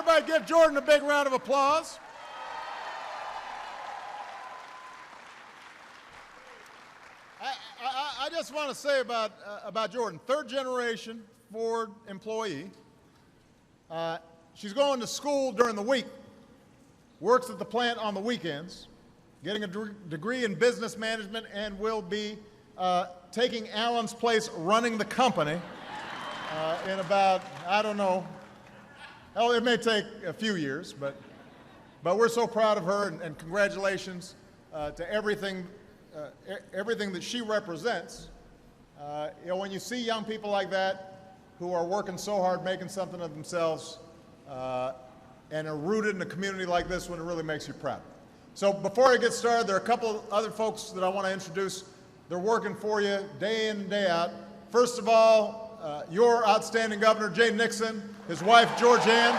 Everybody give Jordan a big round of applause. I just want to say about Jordan, third generation Ford employee. She's going to school during the week, works at the plant on the weekends, getting a degree in business management, and will be taking Alan's place running the company in about, I don't know, hell, it may take a few years, but we're so proud of her, and congratulations to everything that she represents. When you see young people like that who are working so hard, making something of themselves, and are rooted in a community like this one, it really makes you proud. So before I get started, there are a couple other folks that I want to introduce. They're working for you day in and day out. First of all, your outstanding governor, Jay Nixon, his wife, Georgianne.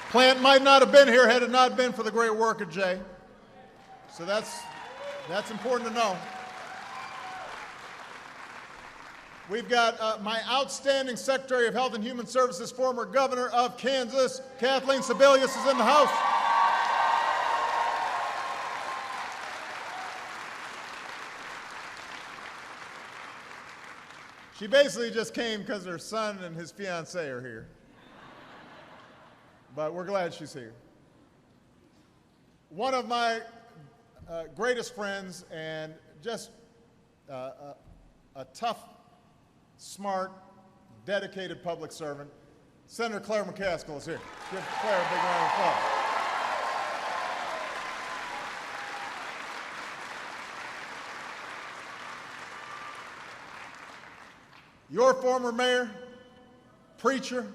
Plant might not have been here had it not been for the great work of Jay. So that's important to know. We've got my outstanding Secretary of Health and Human Services, former Governor of Kansas, Kathleen Sebelius, is in the house. She basically just came because her son and his fiancée are here. But we're glad she's here. One of my greatest friends and just a tough, smart, dedicated public servant, Senator Claire McCaskill is here. Give Claire a big round of applause. Your former mayor, preacher,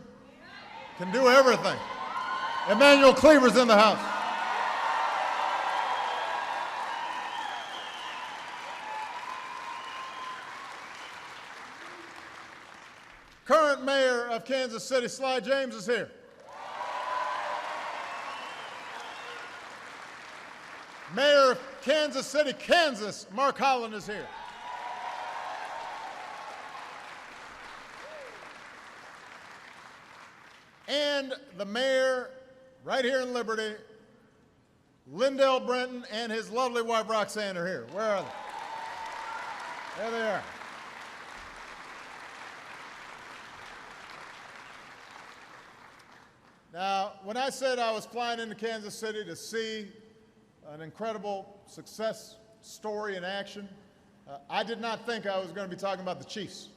can do everything. Emmanuel Cleaver's in the house. Current mayor of Kansas City, Sly James, is here. Mayor of Kansas City, Kansas, Mark Holland is here. And the mayor, right here in Liberty, Lindell Brenton, and his lovely wife Roxanne are here. Where are they? There they are. Now, when I said I was flying into Kansas City to see an incredible success story in action, I did not think I was going to be talking about the Chiefs.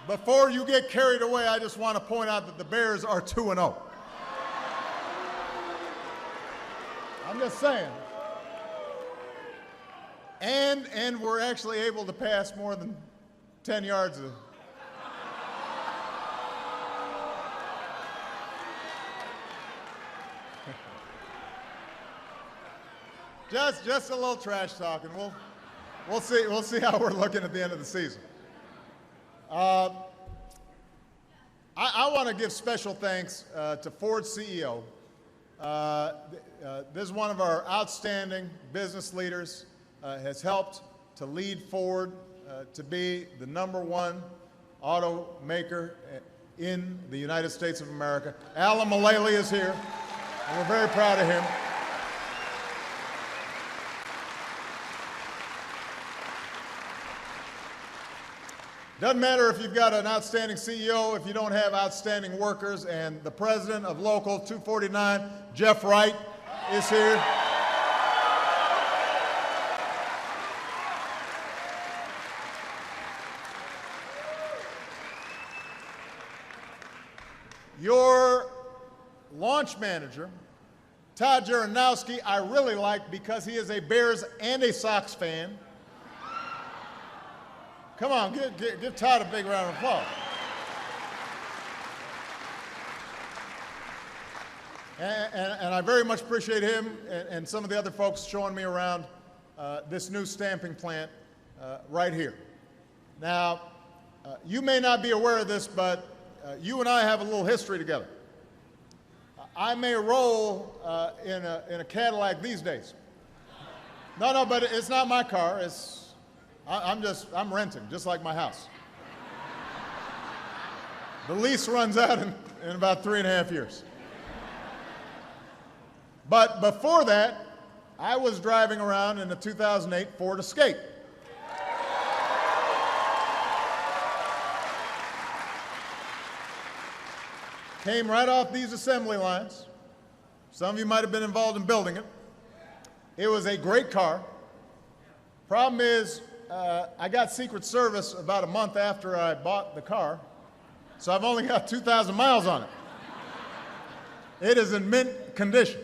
Before you get carried away, I just want to point out that the Bears are 2-0. I'm just saying. And we're actually able to pass more than 10 yards of just a little trash talking. We'll see how we're looking at the end of the season. I want to give special thanks to Ford's CEO. This is one of our outstanding business leaders, has helped to lead Ford to be the #1 automaker in the United States of America. Alan Mulally is here, and we're very proud of him. Doesn't matter if you've got an outstanding CEO if you don't have outstanding workers, and the president of Local 249, Jeff Wright, is here. Your launch manager, Todd Jaranowski, I really like because he is a Bears and a Sox fan. Come on, give Todd a big round of applause. And I very much appreciate him and some of the other folks showing me around this new stamping plant right here. Now, you may not be aware of this, but you and I have a little history together. I may roll in a Cadillac these days. No, but it's not my car. I'm renting, just like my house. The lease runs out in about 3.5 years. But before that, I was driving around in a 2008 Ford Escape. Came right off these assembly lines. Some of you might have been involved in building it. It was a great car. Problem is, I got Secret Service about a month after I bought the car, so I've only got 2,000 miles on it. It is in mint condition.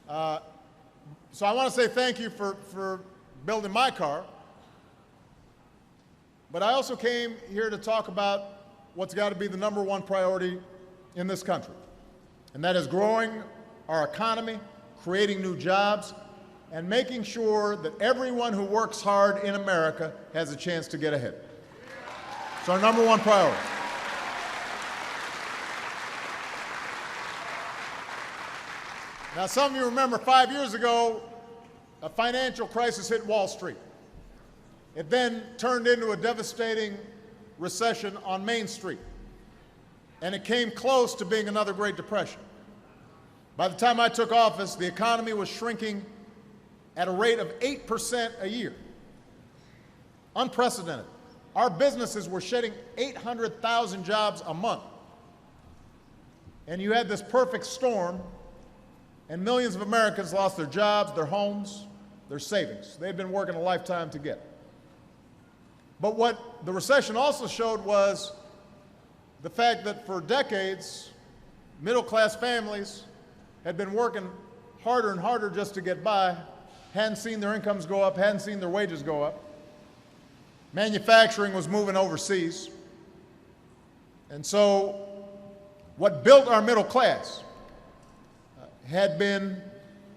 So I want to say thank you for building my car, but I also came here to talk about what's got to be the #1 priority in this country, and that is growing our economy, creating new jobs, and making sure that everyone who works hard in America has a chance to get ahead. It's our #1 priority. Now, some of you remember 5 years ago, a financial crisis hit Wall Street. It then turned into a devastating recession on Main Street, and it came close to being another Great Depression. By the time I took office, the economy was shrinking at a rate of 8% a year. Unprecedented. Our businesses were shedding 800,000 jobs a month. And you had this perfect storm, and millions of Americans lost their jobs, their homes, their savings. They'd been working a lifetime to get. But what the recession also showed was the fact that for decades, middle-class families had been working harder and harder just to get by, hadn't seen their incomes go up, hadn't seen their wages go up. Manufacturing was moving overseas. And so what built our middle class had been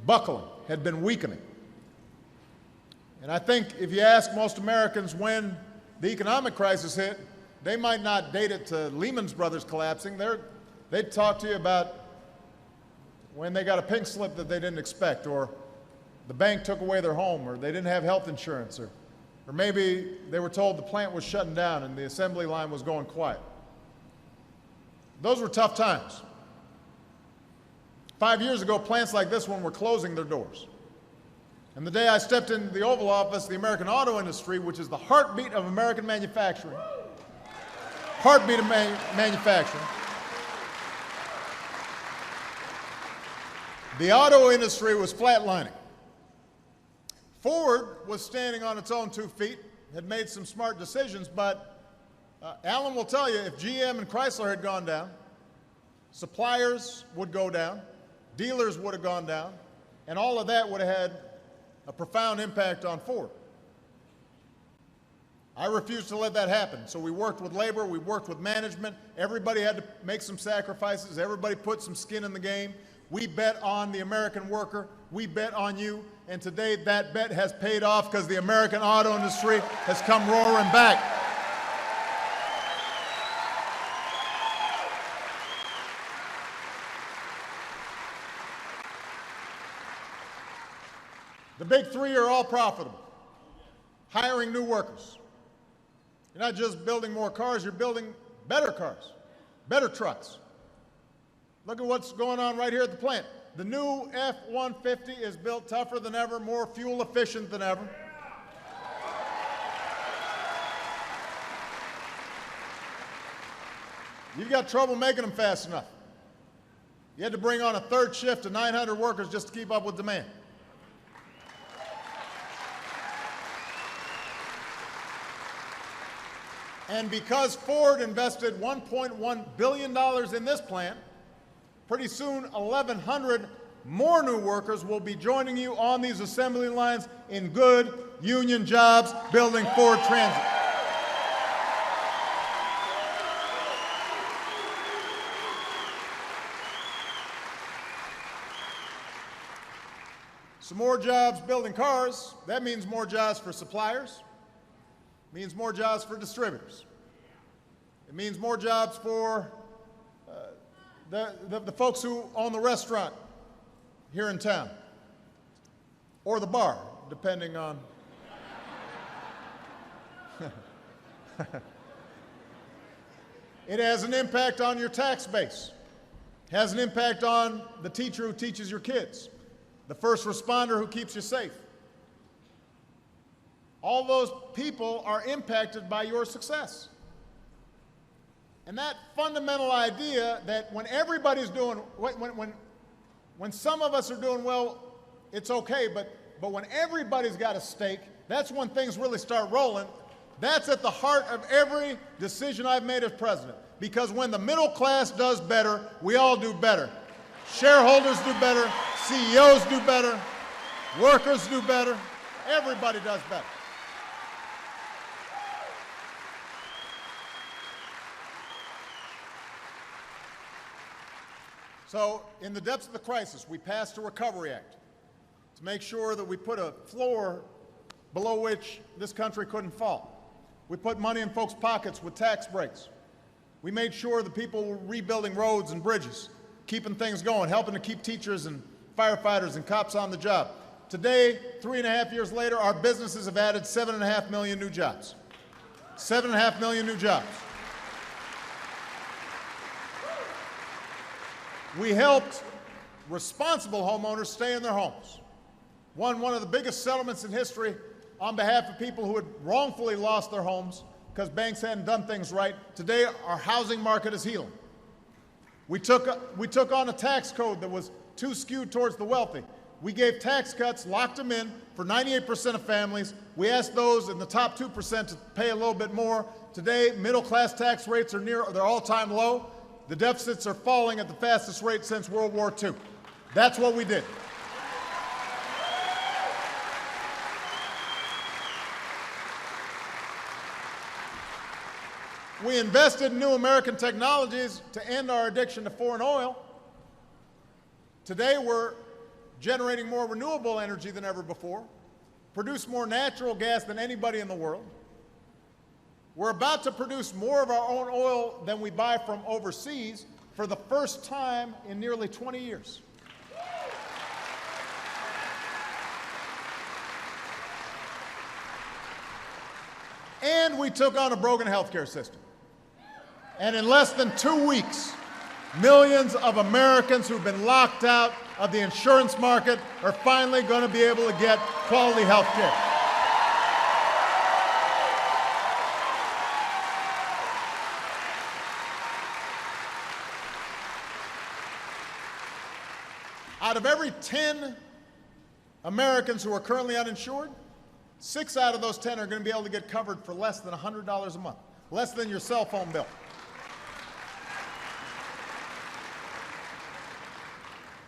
buckling, had been weakening. And I think if you ask most Americans when the economic crisis hit, they might not date it to Lehman Brothers collapsing. They'd talk to you about when they got a pink slip that they didn't expect, or the bank took away their home, or they didn't have health insurance, or maybe they were told the plant was shutting down and the assembly line was going quiet. Those were tough times. 5 years ago, plants like this one were closing their doors. And the day I stepped into the Oval Office, the American auto industry, which is the heartbeat of American manufacturing, the auto industry was flatlining. Ford was standing on its own 2 feet, had made some smart decisions, but Alan will tell you, if GM and Chrysler had gone down, suppliers would go down, dealers would have gone down, and all of that would have had a profound impact on Ford. I refused to let that happen, so we worked with labor, we worked with management. Everybody had to make some sacrifices. Everybody put some skin in the game. We bet on the American worker. We bet on you. And today that bet has paid off because the American auto industry has come roaring back. The big three are all profitable. Hiring new workers. You're not just building more cars, you're building better cars, better trucks. Look at what's going on right here at the plant. The new F-150 is built tougher than ever, more fuel efficient than ever. You've got trouble making them fast enough. You had to bring on a third shift of 900 workers just to keep up with demand. And because Ford invested $1.1 billion in this plant, pretty soon 1,100 more new workers will be joining you on these assembly lines in good union jobs building Ford Transit. So more jobs building cars, that means more jobs for suppliers, means more jobs for distributors. It means more jobs for the folks who own the restaurant here in town, or the bar, depending on. It has an impact on your tax base. It has an impact on the teacher who teaches your kids, the first responder who keeps you safe. All those people are impacted by your success. And that fundamental idea that when everybody's doing, when some of us are doing well, it's okay, but when everybody's got a stake, that's when things really start rolling. That's at the heart of every decision I've made as president. Because when the middle class does better, we all do better. Shareholders do better, CEOs do better, workers do better, everybody does better. So, in the depths of the crisis, we passed a Recovery Act to make sure that we put a floor below which this country couldn't fall. We put money in folks' pockets with tax breaks. We made sure that people were rebuilding roads and bridges, keeping things going, helping to keep teachers and firefighters and cops on the job. Today, 3.5 years later, our businesses have added 7.5 million new jobs. 7.5 million new jobs. We helped responsible homeowners stay in their homes. Won one of the biggest settlements in history on behalf of people who had wrongfully lost their homes because banks hadn't done things right. Today, our housing market is healing. We took on a tax code that was too skewed towards the wealthy. We gave tax cuts, locked them in for 98% of families. We asked those in the top 2% to pay a little bit more. Today, middle-class tax rates are near their all-time low. The deficits are falling at the fastest rate since World War II. That's what we did. We invested in new American technologies to end our addiction to foreign oil. Today, we're generating more renewable energy than ever before, produce more natural gas than anybody in the world. We're about to produce more of our own oil than we buy from overseas for the first time in nearly 20 years. And we took on a broken healthcare system. And in less than 2 weeks, millions of Americans who've been locked out of the insurance market are finally going to be able to get quality health care. Out of every 10 Americans who are currently uninsured, 6 out of those 10 are going to be able to get covered for less than $100 a month, less than your cell phone bill.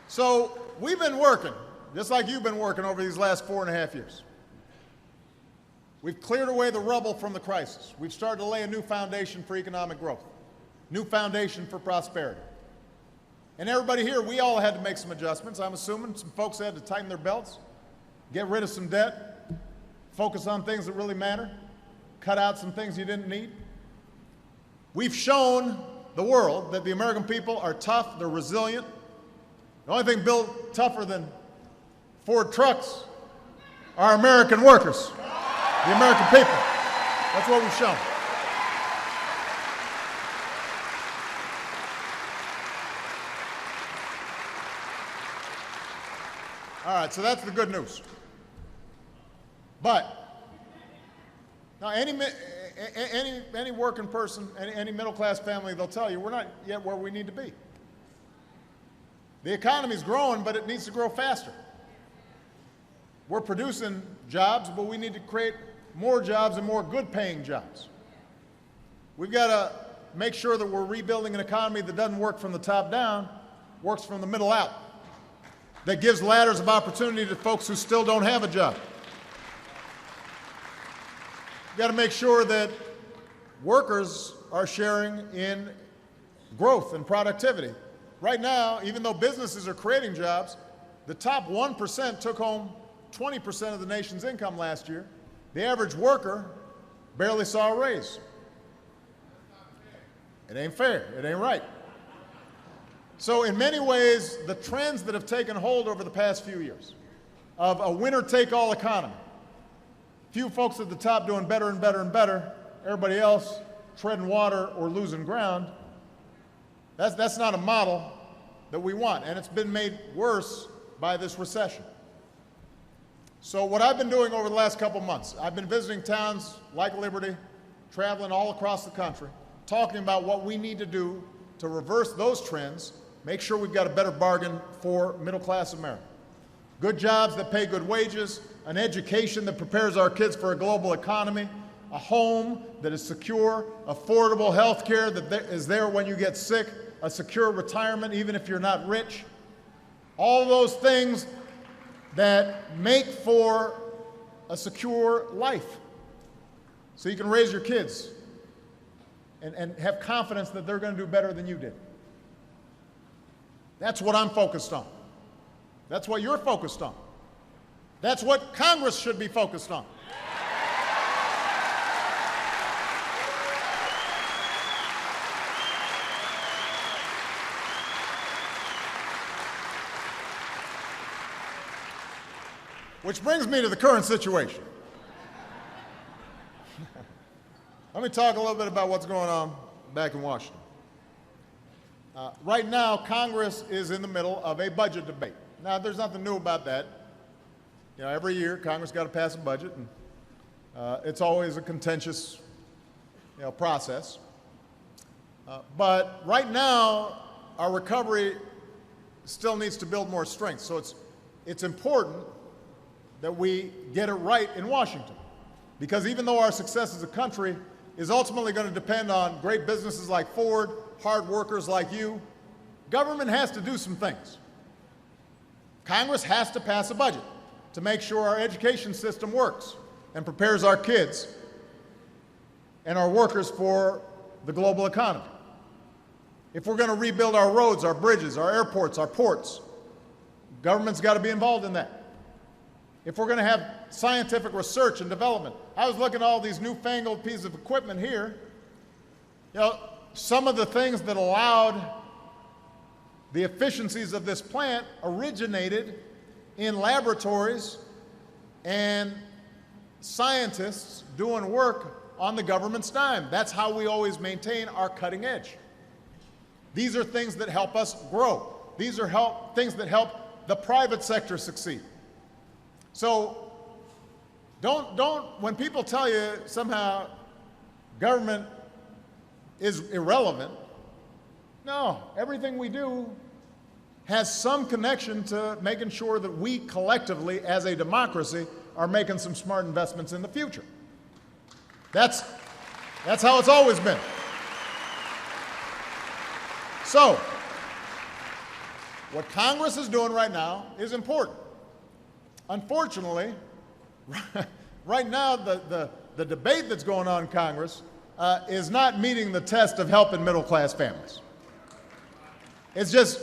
So we've been working, just like you've been working over these last 4.5 years. We've cleared away the rubble from the crisis. We've started to lay a new foundation for economic growth, new foundation for prosperity. And everybody here, we all had to make some adjustments. I'm assuming some folks had to tighten their belts, get rid of some debt, focus on things that really matter, cut out some things you didn't need. We've shown the world that the American people are tough, they're resilient. The only thing built tougher than Ford trucks are American workers, the American people. That's what we've shown. All right, so that's the good news. But now any working person, any middle-class family, they'll tell you we're not yet where we need to be. The economy's growing, but it needs to grow faster. We're producing jobs, but we need to create more jobs and more good-paying jobs. We've got to make sure that we're rebuilding an economy that doesn't work from the top down, works from the middle out, that gives ladders of opportunity to folks who still don't have a job. We've got to make sure that workers are sharing in growth and productivity. Right now, even though businesses are creating jobs, the top 1% took home 20% of the nation's income last year. The average worker barely saw a raise. It ain't fair. It ain't right. So in many ways, the trends that have taken hold over the past few years of a winner-take-all economy, few folks at the top doing better and better and better, everybody else treading water or losing ground, that's not a model that we want, and it's been made worse by this recession. So what I've been doing over the last couple months, I've been visiting towns like Liberty, traveling all across the country, talking about what we need to do to reverse those trends, make sure we've got a better bargain for middle-class America. Good jobs that pay good wages, an education that prepares our kids for a global economy, a home that is secure, affordable health care that is there when you get sick, a secure retirement even if you're not rich. All those things that make for a secure life so you can raise your kids and have confidence that they're going to do better than you did. That's what I'm focused on. That's what you're focused on. That's what Congress should be focused on. Which brings me to the current situation. Let me talk a little bit about what's going on back in Washington. Right now, Congress is in the middle of a budget debate. Now, there's nothing new about that. You know, every year, Congress got to pass a budget, and it's always a contentious, process. But right now, our recovery still needs to build more strength. So it's important that we get it right in Washington. Because even though our success as a country is ultimately going to depend on great businesses like Ford, hard workers like you, government has to do some things. Congress has to pass a budget to make sure our education system works and prepares our kids and our workers for the global economy. If we're going to rebuild our roads, our bridges, our airports, our ports, government's got to be involved in that. If we're going to have scientific research and development. I was looking at all these newfangled pieces of equipment here. Some of the things that allowed the efficiencies of this plant originated in laboratories and scientists doing work on the government's dime. That's how we always maintain our cutting edge. These are things that help us grow. These are things that help the private sector succeed. So don't, when people tell you somehow government is irrelevant, no, everything we do has some connection to making sure that we collectively, as a democracy, are making some smart investments in the future. That's how it's always been. So, what Congress is doing right now is important. Unfortunately, right now, the debate that's going on in Congress is not meeting the test of helping middle-class families. It's just,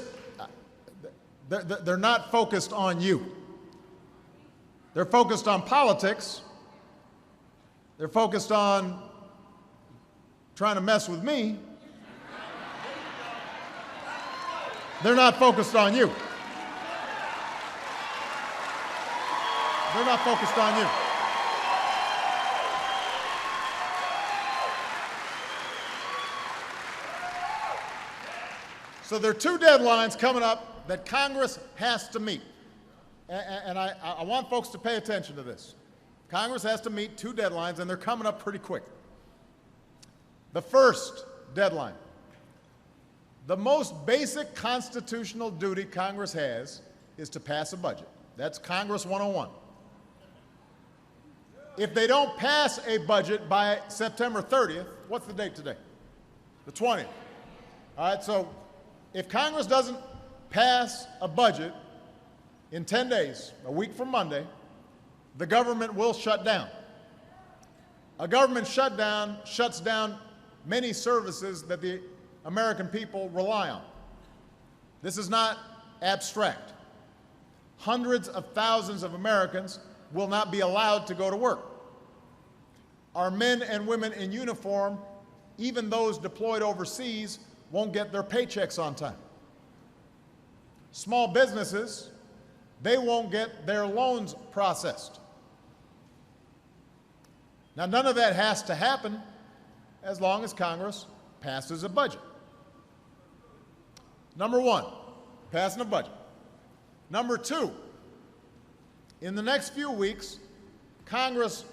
they're not focused on you. They're focused on politics. They're focused on trying to mess with me. They're not focused on you. They're not focused on you. So there are two deadlines coming up that Congress has to meet. And I want folks to pay attention to this. Congress has to meet two deadlines, and they're coming up pretty quick. The first deadline, the most basic constitutional duty Congress has is to pass a budget. That's Congress 101. If they don't pass a budget by September 30th, what's the date today? The 20th. All right, so if Congress doesn't pass a budget in 10 days, a week from Monday, the government will shut down. A government shutdown shuts down many services that the American people rely on. This is not abstract. Hundreds of thousands of Americans will not be allowed to go to work. Our men and women in uniform even those deployed overseas won't get their paychecks on time. Small businesses, they won't get their loans processed. Now, none of that has to happen as long as Congress passes a budget. Number one, passing a budget. Number two, in the next few weeks, Congress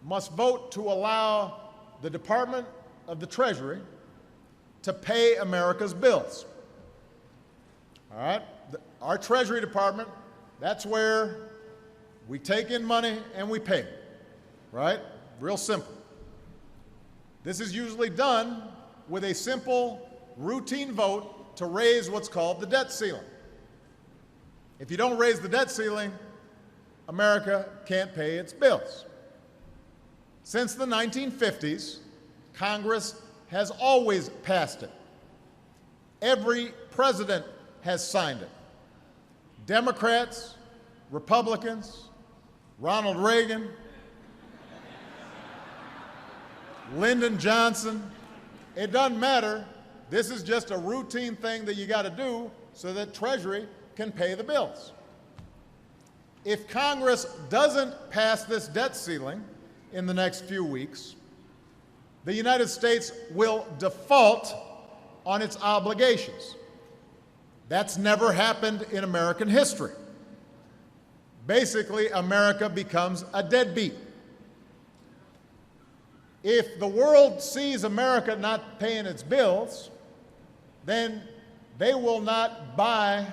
must vote to allow the Department of the Treasury to pay America's bills. All right? Our Treasury Department, that's where we take in money and we pay, right? Real simple. This is usually done with a simple, routine vote to raise what's called the debt ceiling. If you don't raise the debt ceiling, America can't pay its bills. Since the 1950s, Congress has always passed it. Every president has signed it. Democrats, Republicans, Ronald Reagan, Lyndon Johnson, it doesn't matter. This is just a routine thing that you got to do so that Treasury can pay the bills. If Congress doesn't pass this debt ceiling in the next few weeks, the United States will default on its obligations. That's never happened in American history. Basically, America becomes a deadbeat. If the world sees America not paying its bills, then they will not buy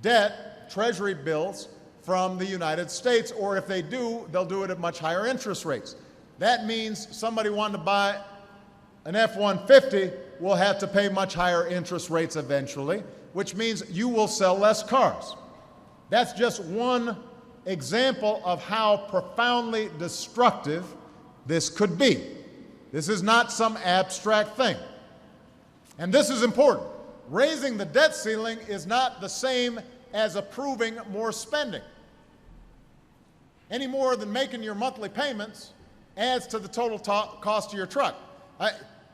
debt, Treasury bills, from the United States, or if they do, they'll do it at much higher interest rates. That means somebody wanting to buy an F-150 will have to pay much higher interest rates eventually, which means you will sell less cars. That's just one example of how profoundly destructive this could be. This is not some abstract thing. And this is important. Raising the debt ceiling is not the same as approving more spending. Any more than making your monthly payments adds to the total cost of your truck.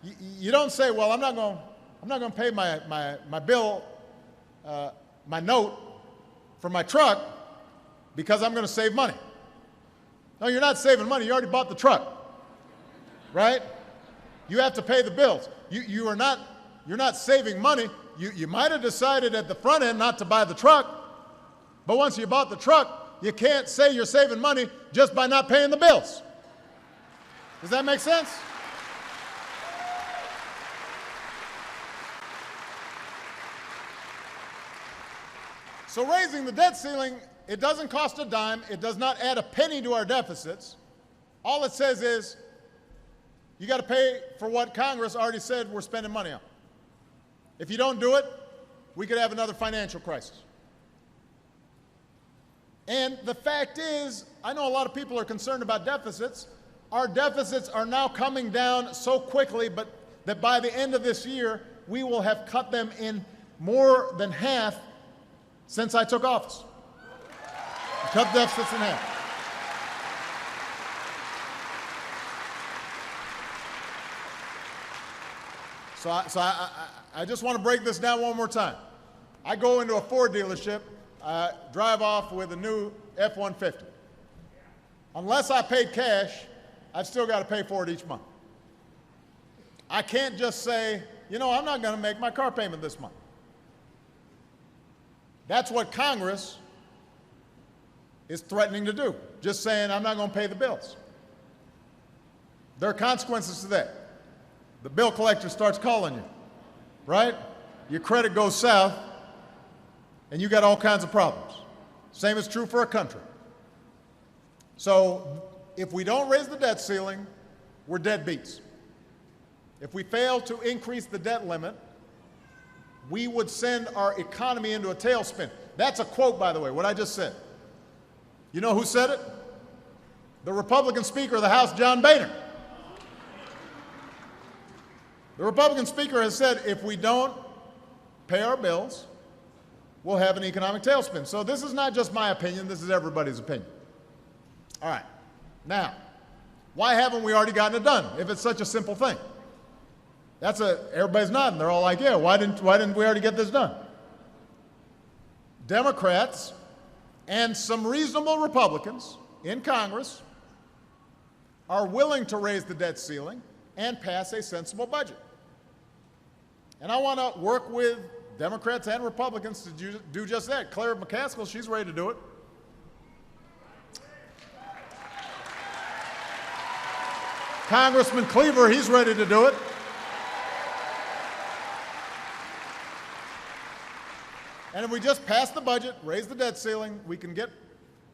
You don't say, well, I'm not going to pay my bill, my note for my truck because I'm going to save money. No, you're not saving money. You already bought the truck, right? You have to pay the bills. You're not saving money. You might have decided at the front end not to buy the truck, but once you bought the truck, you can't say you're saving money just by not paying the bills. Does that make sense? So raising the debt ceiling, it doesn't cost a dime. It does not add a penny to our deficits. All it says is you got to pay for what Congress already said we're spending money on. If you don't do it, we could have another financial crisis. And the fact is, I know a lot of people are concerned about deficits. Our deficits are now coming down so quickly, but that by the end of this year, we will have cut them in more than half since I took office. Cut deficits in half. So I just want to break this down one more time. I go into a Ford dealership, drive off with a new F-150. Unless I paid cash, I've still got to pay for it each month. I can't just say, you know, I'm not going to make my car payment this month. That's what Congress is threatening to do, just saying I'm not going to pay the bills. There are consequences to that. The bill collector starts calling you, right? Your credit goes south, and you got all kinds of problems. Same is true for a country. So if we don't raise the debt ceiling, we're deadbeats. If we fail to increase the debt limit, we would send our economy into a tailspin. That's a quote, by the way, what I just said. You know who said it? The Republican Speaker of the House, John Boehner. The Republican Speaker has said if we don't pay our bills, we'll have an economic tailspin. So this is not just my opinion, this is everybody's opinion. All right. Now, why haven't we already gotten it done if it's such a simple thing? Everybody's nodding. They're all like, yeah, why didn't we already get this done? Democrats and some reasonable Republicans in Congress are willing to raise the debt ceiling and pass a sensible budget. And I want to work with Democrats and Republicans to do just that. Claire McCaskill, she's ready to do it. Congressman Cleaver, he's ready to do it. And if we just pass the budget, raise the debt ceiling, we can get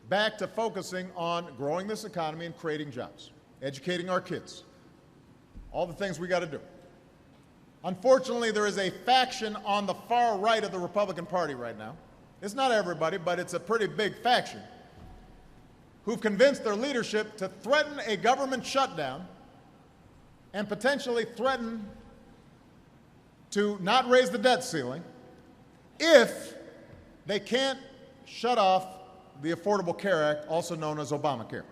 back to focusing on growing this economy and creating jobs, educating our kids, all the things we got to do. Unfortunately, there is a faction on the far right of the Republican Party right now. It's not everybody, but it's a pretty big faction who've convinced their leadership to threaten a government shutdown and potentially threaten to not raise the debt ceiling if they can't shut off the Affordable Care Act, also known as Obamacare.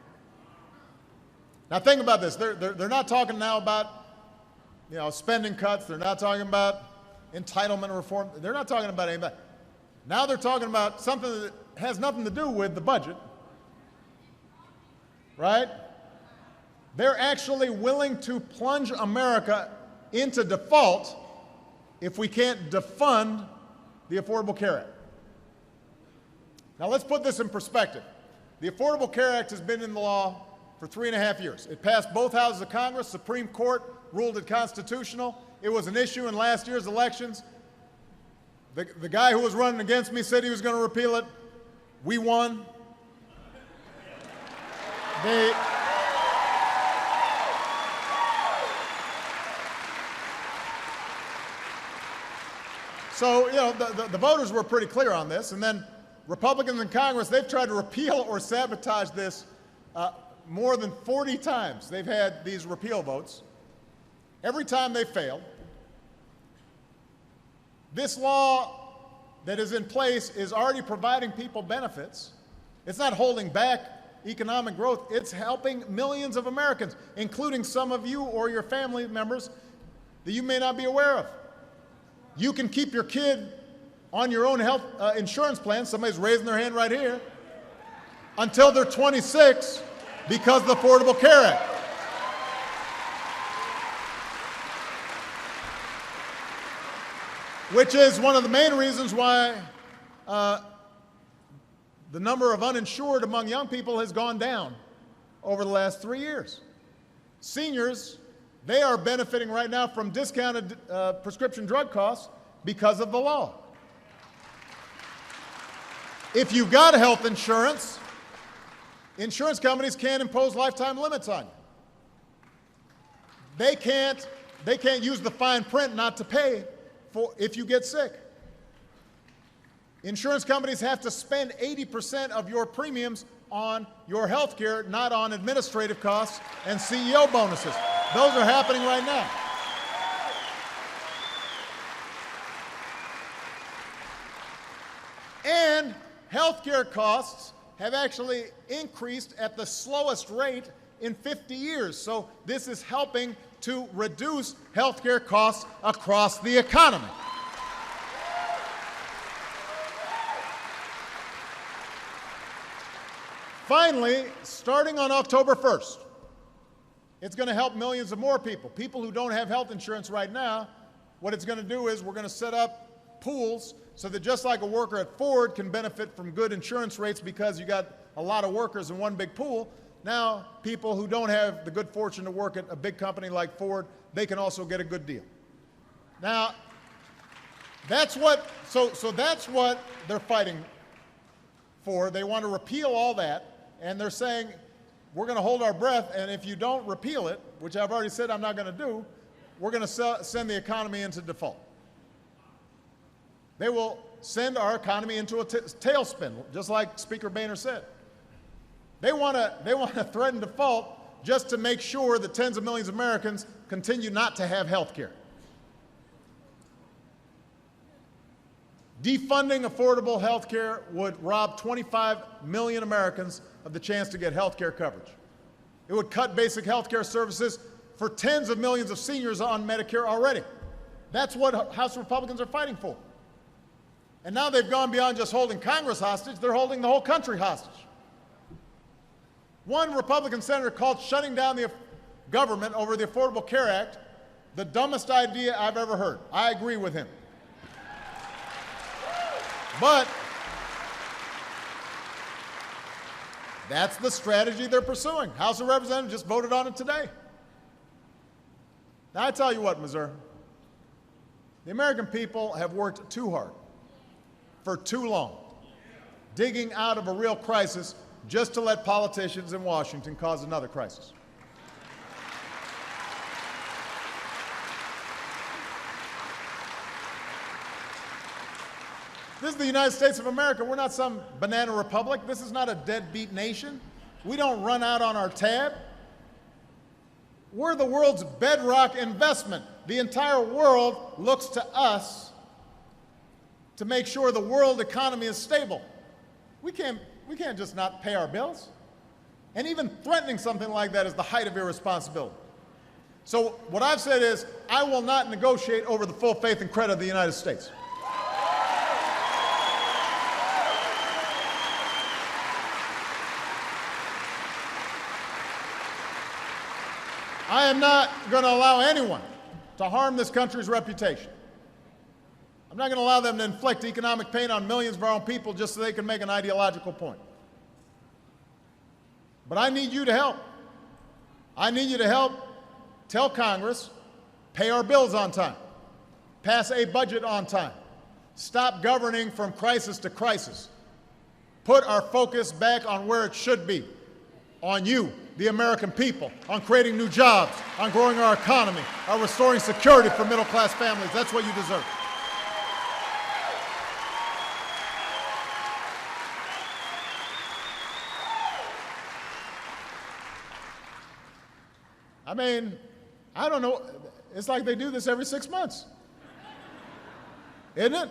Now think about this. They're not talking now about, spending cuts. They're not talking about entitlement reform. They're not talking about any of that. Now they're talking about something that has nothing to do with the budget, right? They're actually willing to plunge America into default if we can't defund the Affordable Care Act. Now let's put this in perspective. The Affordable Care Act has been in the law for 3.5 years. It passed both houses of Congress. Supreme Court ruled it constitutional. It was an issue in last year's elections. The guy who was running against me said he was going to repeal it. We won. So, the voters were pretty clear on this. And then Republicans in Congress, they've tried to repeal or sabotage this more than 40 times. They've had these repeal votes. Every time they failed. This law that is in place is already providing people benefits. It's not holding back economic growth. It's helping millions of Americans, including some of you or your family members that you may not be aware of. You can keep your kid on your own health insurance plan, somebody's raising their hand right here, until they're 26 because of the Affordable Care Act. Which is one of the main reasons why the number of uninsured among young people has gone down over the last 3 years. Seniors, they are benefiting right now from discounted prescription drug costs because of the law. If you've got health insurance, insurance companies can't impose lifetime limits on you. They can't use the fine print not to pay if you get sick. Insurance companies have to spend 80% of your premiums on your health care, not on administrative costs and CEO bonuses. Those are happening right now. And health care costs have actually increased at the slowest rate in 50 years. So this is helping to reduce health care costs across the economy. Finally, starting on October 1st, it's going to help millions of more people. People who don't have health insurance right now, what it's going to do is we're going to set up pools so that just like a worker at Ford can benefit from good insurance rates because you got a lot of workers in one big pool, now people who don't have the good fortune to work at a big company like Ford, they can also get a good deal. Now, that's what they're fighting for. They want to repeal all that. And they're saying, we're going to hold our breath, and if you don't repeal it, which I've already said I'm not going to do, we're going to send the economy into default. They will send our economy into a tailspin, just like Speaker Boehner said. They want to threaten default just to make sure that tens of millions of Americans continue not to have health care. Defunding affordable health care would rob 25 million Americans of the chance to get health care coverage. It would cut basic health care services for tens of millions of seniors on Medicare already. That's what House Republicans are fighting for. And now they've gone beyond just holding Congress hostage, they're holding the whole country hostage. One Republican senator called shutting down the government over the Affordable Care Act the dumbest idea I've ever heard. I agree with him. But that's the strategy they're pursuing. House of Representatives just voted on it today. Now, I tell you what, Missouri, the American people have worked too hard for too long, digging out of a real crisis just to let politicians in Washington cause another crisis. This is the United States of America. We're not some banana republic. This is not a deadbeat nation. We don't run out on our tab. We're the world's bedrock investment. The entire world looks to us to make sure the world economy is stable. We can't just not pay our bills. And even threatening something like that is the height of irresponsibility. So what I've said is, I will not negotiate over the full faith and credit of the United States. I am not going to allow anyone to harm this country's reputation. I'm not going to allow them to inflict economic pain on millions of our own people just so they can make an ideological point. But I need you to help. I need you to help tell Congress, pay our bills on time, pass a budget on time, stop governing from crisis to crisis, put our focus back on where it should be, on you, the American people, on creating new jobs, on growing our economy, on restoring security for middle-class families. That's what you deserve. I mean, I don't know. It's like they do this every 6 months. Isn't it?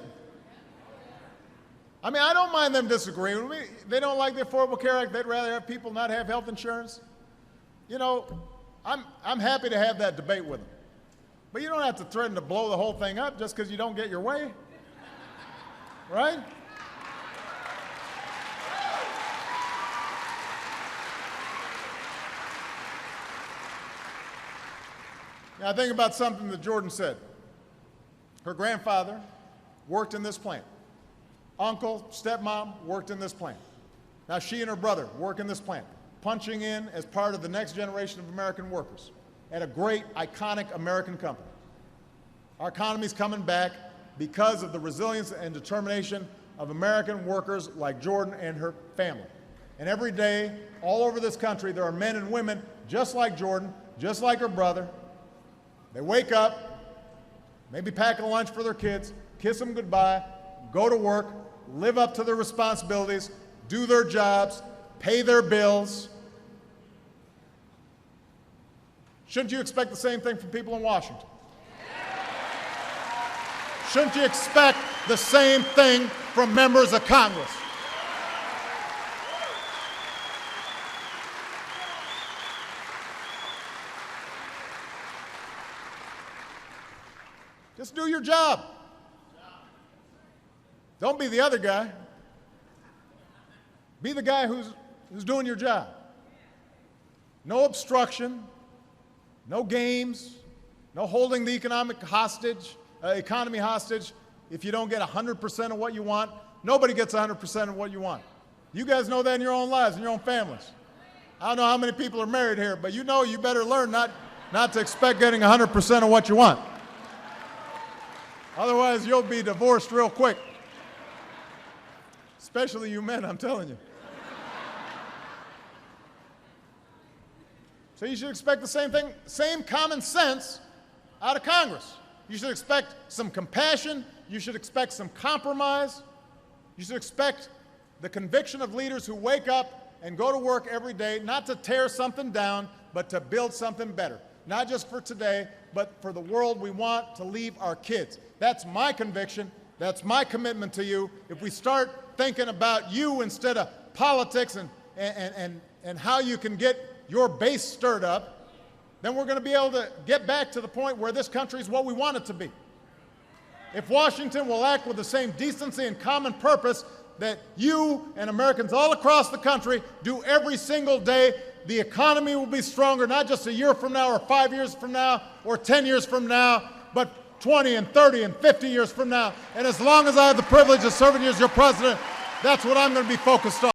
I mean, I don't mind them disagreeing with me. They don't like the Affordable Care Act. They'd rather have people not have health insurance. You know, I'm happy to have that debate with them. But you don't have to threaten to blow the whole thing up just because you don't get your way. Right? Now, think about something that Jordan said. Her grandfather worked in this plant. Uncle, stepmom worked in this plant. Now she and her brother work in this plant, punching in as part of the next generation of American workers at a great, iconic American company. Our economy's coming back because of the resilience and determination of American workers like Jordan and her family. And every day, all over this country, there are men and women just like Jordan, just like her brother. They wake up, maybe pack a lunch for their kids, kiss them goodbye, go to work, live up to their responsibilities, do their jobs, pay their bills. Shouldn't you expect the same thing from people in Washington? Shouldn't you expect the same thing from members of Congress? Just do your job. Don't be the other guy. Be the guy who's doing your job. No obstruction, no games, no holding the economy hostage if you don't get 100% of what you want. Nobody gets 100% of what you want. You guys know that in your own lives, in your own families. I don't know how many people are married here, but you know you better learn not to expect getting 100% of what you want. Otherwise, you'll be divorced real quick. Especially you men, I'm telling you. So you should expect the same thing, same common sense out of Congress. You should expect some compassion. You should expect some compromise. You should expect the conviction of leaders who wake up and go to work every day, not to tear something down, but to build something better. Not just for today, but for the world we want to leave our kids. That's my conviction. That's my commitment to you. If we start thinking about you instead of politics and how you can get your base stirred up, then we're going to be able to get back to the point where this country is what we want it to be. If Washington will act with the same decency and common purpose that you and Americans all across the country do every single day, the economy will be stronger, not just a year from now or 5 years from now or 10 years from now, but 20 and 30 and 50 years from now. And as long as I have the privilege of serving you as your president, that's what I'm going to be focused on.